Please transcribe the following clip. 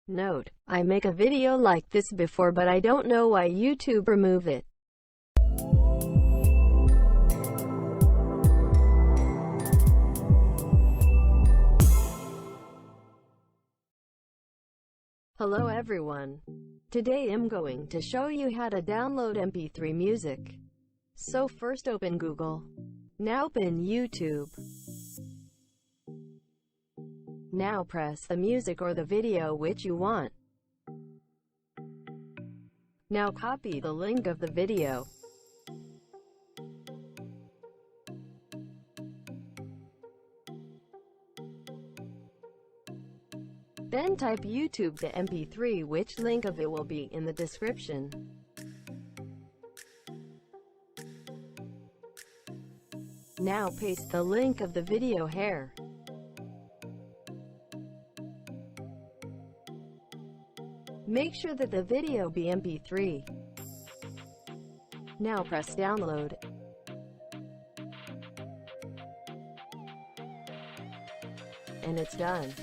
Note: I make a video like this before, but I don't know why YouTube remove it. Hello everyone. Today I'm going to show you how to download MP3 music. So first open Google. Now open YouTube. Now press the music or the video which you want. Now copy the link of the video. Then type YouTube to MP3, which link of it will be in the description. Now paste the link of the video here. Make sure that the video be MP3. Now press download. And it's done.